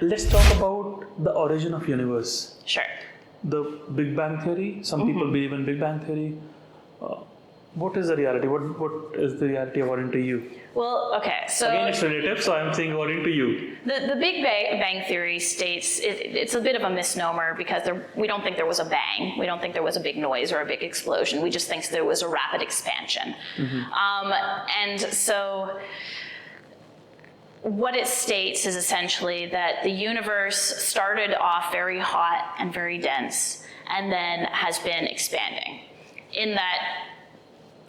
Let's talk about the origin of universe. Sure. The Big Bang Theory. Some people believe in Big Bang Theory. What is the reality? What is the reality according to you? Well, okay, so Again, it's relative, so I'm saying according to you. the Big Bang Theory states it's a bit of a misnomer because we don't think there was a bang. We don't think there was a big noise or a big explosion. We just think there was a rapid expansion. And so what it states is essentially that the universe started off very hot and very dense and then has been expanding. In that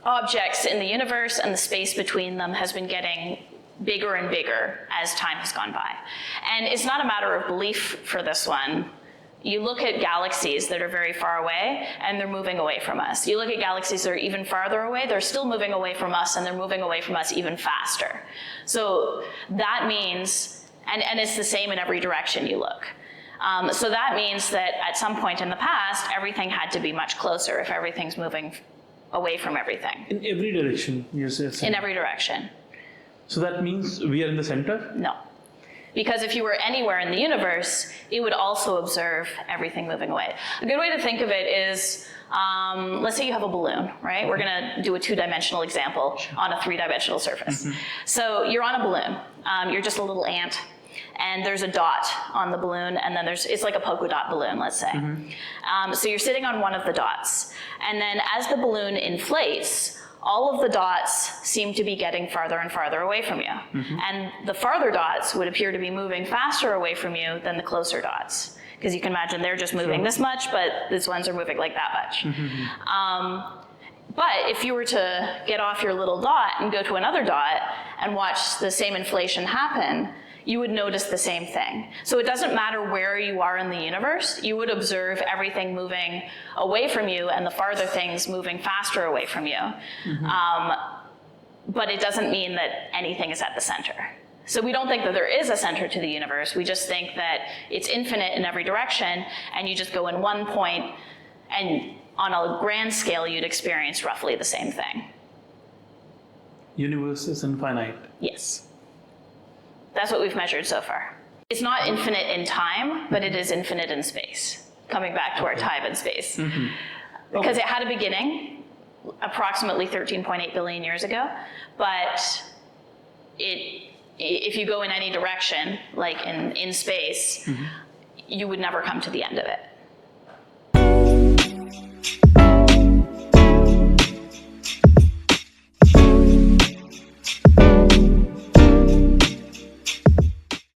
objects in the universe and the space between them has been getting bigger and bigger as time has gone by. And it's not a matter of belief for this one. You look at galaxies that are very far away and they're moving away from us. You look at galaxies that are even farther away, they're still moving away from us and they're moving away from us even faster. So that means, and it's the same in every direction you look. So that means that at some point in the past, everything had to be much closer if everything's moving away from everything. In every direction, you're saying? In every direction. So that means we are in the center? No. Because if you were anywhere in the universe, it would also observe everything moving away. A good way to think of it is, let's say you have a balloon, right? We're gonna do a two-dimensional example on a three-dimensional surface. So you're on a balloon. You're just a little ant. And there's a dot on the balloon, and then it's like a polka dot balloon, let's say. So you're sitting on one of the dots. And then as the balloon inflates, all of the dots seem to be getting farther and farther away from you. And the farther dots would appear to be moving faster away from you than the closer dots. Because you can imagine they're just moving this much, but these ones are moving like that much. But if you were to get off your little dot and go to another dot and watch the same inflation happen, you would notice the same thing. So it doesn't matter where you are in the universe, you would observe everything moving away from you and the farther things moving faster away from you. But it doesn't mean that anything is at the center. So we don't think that there is a center to the universe, we just think that it's infinite in every direction and you just go in one point and on a grand scale you'd experience roughly the same thing. Universe is infinite. Yes. That's what we've measured so far. It's not infinite in time, but it is infinite in space. Coming back to our time and space. Because it had a beginning, approximately 13.8 billion years ago, but if you go in any direction, like in space, you would never come to the end of it.